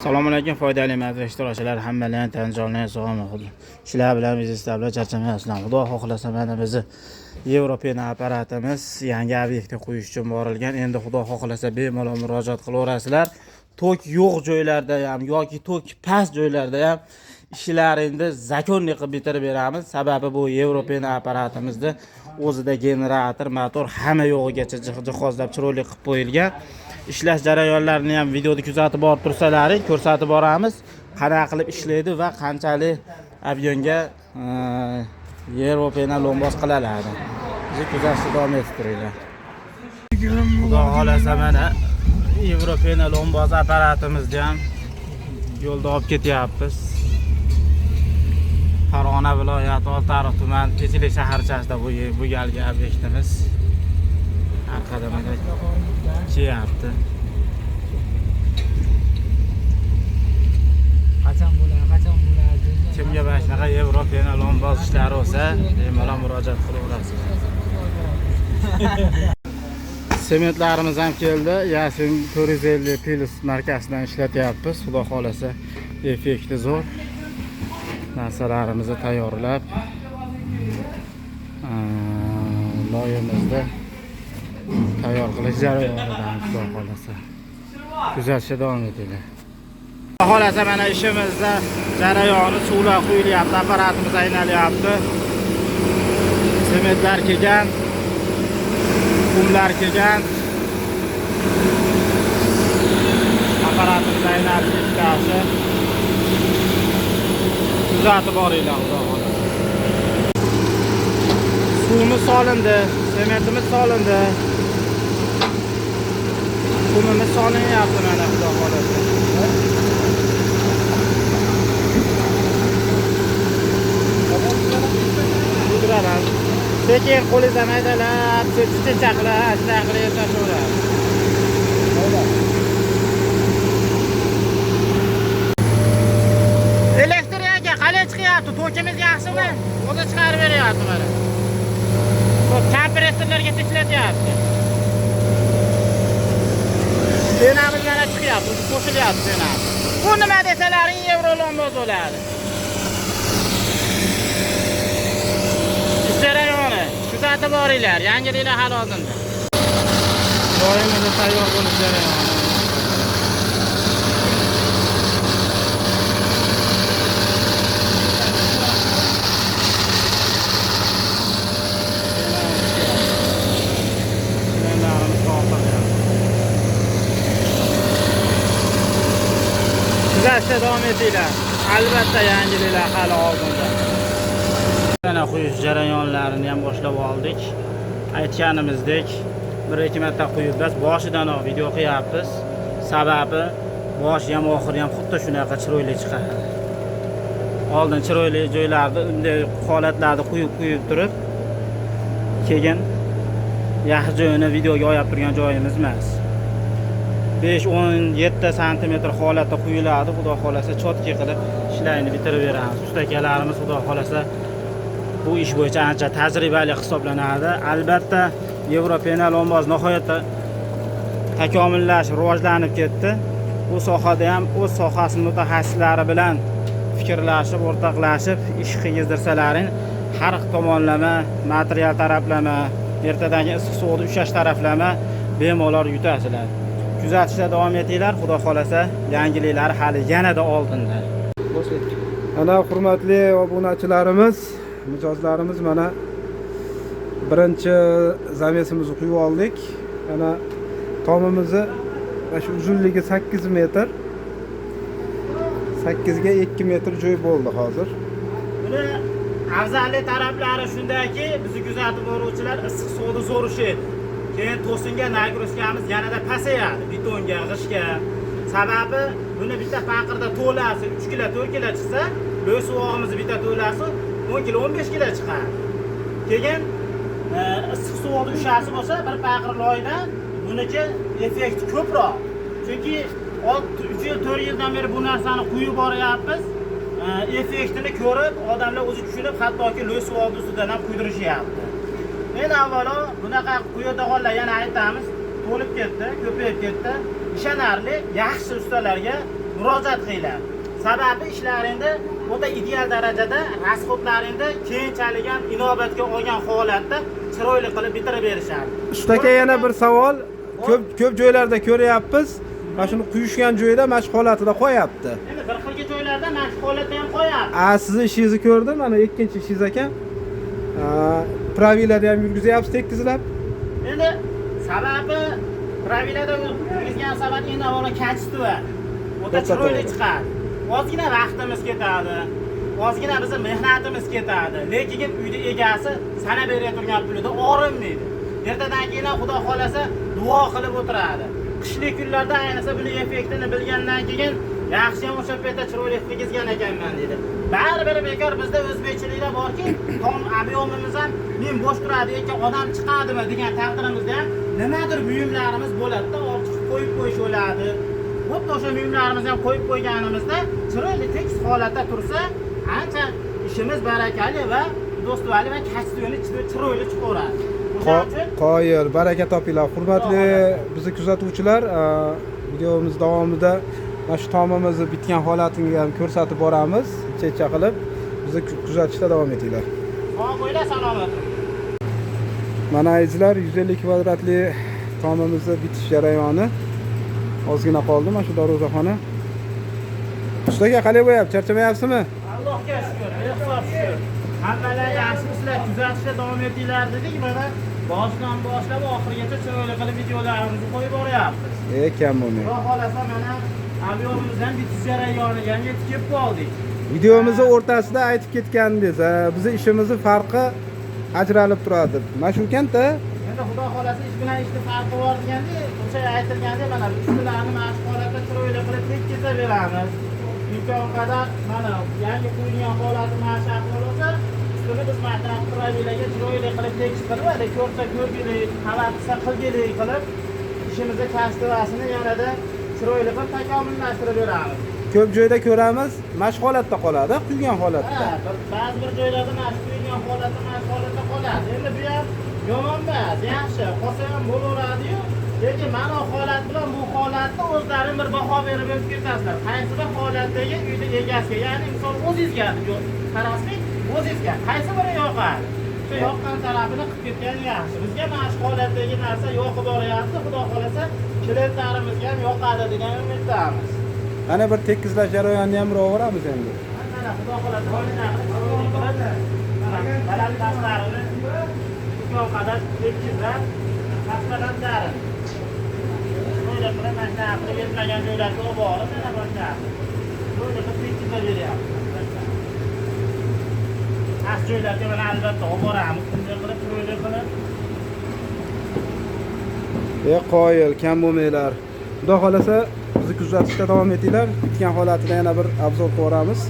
Assalomu alaykum foydali mazkur ishtirokchilar, hammalarni tan jonli sog'lom. Shular bilan biz istablar charchamayapsizlar. Xudo xohlasa mana bizni Yevropian apparatimiz yangi obyektga qo'yish uchun borilgan. Endi xudo xohlasa bemalol murojaat qilaverasizlar. Tok yo'q joylarda ham yoki tok past joylarda ham ishlaringizni zakonli qilib bitirib beramiz. Sababi bu Yevropian apparatimizda o'zida generator, motor hamma yo'g'igacha jihozlab chiroyli qilib qo'yilgan. İşlash jarayonlarini ham videoda kuzatib borib tursalaring, ko'rsatib boramiz. Qanaqa qilib ishlaydi va qanchalik avianga Yevropian lomboz qilinadi. Bizni kuzatishda davom etib turinglar. Xudo xolasa mana Yevropian lomboz apparatimizni ham yo'lda olib ketyapmiz. Farg'ona viloyati Oltiariq tuman Pechilik shaharchasida bu galgi obyektimiz. Arkada mana chiyapti. Qachon bo'ladi? Kimga mana shunaqa Yevropian lomboz ishlari bo'lsa, bemalol murojaat qilaverasiz. Sementlarimiz ham keldi. Yasin 450 Plus markasidan ishlatyapmiz. Xudo xolasa effekti zo'r. Narsalarimizni tayyorlab loyimizda tayyor qilish jarayonidan xudo xolasa kuzatishda davom etinglar. Xudo xolasa mana ishimizda jarayoni suvlar quyilyapti, apparatimiz aynalyapti. Sementlar kelgan, qumlar kelgan. Apparatimiz aynalib ketdi. Kuzatib boringlar xudo xolasa. Suvimiz solindi, sementimiz solindi. Qumimiz solinyapti mana xudo xolasa. Budraman. Sekin qo'lingizga maydalab, chechaqlar, shunaqa qilib yasashaveradi. Elektrikaga qalay chiqyapti? Tokimiz yaxshimi? O'zi chiqarib beryapti mana. Kompressorlarga tishlatyapti. Benamiz yana chiqyapti, qo'shilyapti benamiz. Bu nima desalaring yevro lomboz bo'ladi. Jarayoni kuzatib boringlar, yangiliklar hali oldinda. Doimida tayyor bo'lish jarayoni. Kuzatishda davom etinglar. Albatta yangiliklar hali oldinda. Mana quyish jarayonlarini ham boshlab oldik. Aytganimizdek, bir-ikki marta quyib biz boshidan video qilyapmiz. Sababi boshi ham oxiri ham xuddi shunaqa chiroyli chiqadi. Oldin chiroyli joylarda unday holatlarda quyib turib, keyin yaxshi joyini videoga olib turgan joyimiz emas. 5-17 sm holatda quyiladi. Xudo xolasa chotki qilib ishlarni bitirib beramiz. Ustakalarimiz xudo xolasa bu ish bo'yicha ancha tajribali hisoblanadi. Albatta Yevropian lomboz nihoyatda takomillashib, rivojlanib ketdi. Bu sohada ham o'z sohasi mutaxassislari bilan fikrlashib, o'rtoqlashib ish qildirsalarning har tomonlama, material taraflama, ertadagi issiq suvni ushlash taraflama bemalol yutasizlar. Kuzatishda davom etinglar. Xudo xolasa yangiliklar hali yanada oldinda. Ana hurmatli obunachilarimiz, mijozlarimiz mana birinchi zamesimizni quyib oldik. Ana tomimizni mana shu uzunligi 8 metr. 8 ga 2 metr joy bo'ldi hozir. Buni afzallik taraflari shundaki, bizni kuzatib boruvchilar issiq suvni zo'rishadi. Keyin to'singa nagruzkamiz yanada pasayadi, betonga, g'ishga. Sababi buni bitta paqirda to'lasi 3 kilo, 4 kilo chiqsa, loy suvog'imizni bitta to'lasi 10 kilo, 15 kilo chiqadi. Keyin issiq suvni ushasi bo'lsa, bir paqir loydan buniki effekti ko'proq. Chunki 3-4 yildan beri bu narsani quyib boryapmiz. Effektini ko'rib, odamlar o'zi tushunib, hattoki loy suvog'i ustidan ham quydirishyapti. Men avvalo bunaqa quyadiganlar yana aytamiz, to'lib ketdi, ko'payib ketdi. Ishonarli, yaxshi ustalarga murojaat qilinglar. Sababi ishlaringda o'ta ideal darajada rasxodlaringda keyinchalik ham inobatga olgan holatda chiroyli qilib bitirib berishadi. Usta aka yana bir savol. Ko'p joylarda ko'ryapmiz. Mana shuni quyishgan joyda mashq holatida qo'yapti. Endi bir xilga joylarda mashq holatda ham qo'yapti. Sizni ishingizni ko'rdim. Mana ikkinchi ishingiz ekan. Pravilada ham yurgizyapsiz tekizlab. Endi sababi pravilada yurgizgan sabab endi avvalo kачество o'ta chiroyli chiqadi. Ozgina vaqtimiz ketadi. Ozgina bizning mehnatimiz ketadi. Lekin uyda egasi sana berayotgan pulida orinmaydi. Ertadan keyin xudo xolasa duo qilib o'tiradi. Qishli kunlarda ayniqsa buni effektini bilgandan keyin yaxshi ham o'sha paytda chiroyli qilgizgan ekanman dedi. Baribir bekor bizda o'zbekchiliklar borki, tom ob'yomimiz ham men bo'sh turadi ekan odam chiqadimi degan taqdirimizda ham nimadir buyumlarimiz bo'ladi-da, ortiq qo'yib qo'yish bo'ladi. Xuddi o'sha buyumlarimizni ham qo'yib qo'yganimizda chiroyli tekis holatda tursa, ancha ishimiz barakali va do'stvali va kachstvini chiroyli chiqaveradi. Qoyil, baraka topinglar. Hurmatli bizni kuzatuvchilar, videomiz davomida mana shu tomimizni bitgan holatini ham ko'rsatib boramiz. Ichcha qilib bizni kuzatishda davom etinglar. Sog' bo'linglar, salomat. Mana izlar 150 kvadratli tomimizni bitish jarayoni. Ozgina qoldi mana shu darvozaxona. Ustaga qalay bo'yapti? Charchamayapsizmi? Allohga shukr, behisob shukr. Hammalar yaxshi sizlar kuzatishda davom etinglar dedik, mana boshdan boshlab oxirigacha chiroyli qilib videolarimizni qo'yib boryapmiz. Ekan buni. Xudo xolasa mana aviomizdan bitish jarayoniga yetib kelib qoldik. Videomizni o'rtasida aytib ketgandingiz, bizning ishimizning farqi ajralib turadi. Mana shu ekanda. Endi xudo xolasa ish bilan ishning farqi bor deganda, o'sha aytilgandek mana ustularni mana shu holatda chiroyli qilib tekkazaveramiz. Imkon qadar mana yangi qo'yilgan holati mana shu ahvol bo'lsa, ustini biz mana pravilaga chiroyli qilib tekish qilib, ko'rsa ko'rgilik, xabar qilsa qilgilik qilib ishimizni kasbasini yanada chiroyli qilib takomillashtirib beramiz. Ko'p joyda ko'ramiz, mashq holatda qoladi, quygan holatda. Ba'zi bir joylarda mana shu quygan holatda, mana shu holatda qoladi. Endi bu ham yomon emas, yaxshi, qolsa ham bo'laveradi-yu. Lekin mana holat bilan bu holatni o'zlari bir baho berib o'tkazasizlar. Qaysi bir holatdagi uyda egasiga, ya'ni misol o'zingizga qaraslik, o'zingizga qaysi biri yoqadi? Shu yoqqan tarafini qilib ketgan yaxshi. Bizga mana shu holatdagi narsa yoqib boryapti, xudo xolasa klientlarimizga ham yoqadi degan umiddamiz. Mana bir tekizlash jarayonini ham uraveramiz endi. Mana xudo xolasa baland tashlarini imkon qadar tekizlab, tashladan darin. Böyle qilib mana shu yetmagan joylarga olib borib, mana boshqa. Böyle qilib tekizlab beryapmiz. Az joylarga mana albatta olib boramiz, shunday qilib, chiroyli qilib. Qoyil, kam bo'lmanglar. Xudo xolasa bizni kuzatishda davom etinglar. Bitgan holatida yana bir obzor ko'ramiz.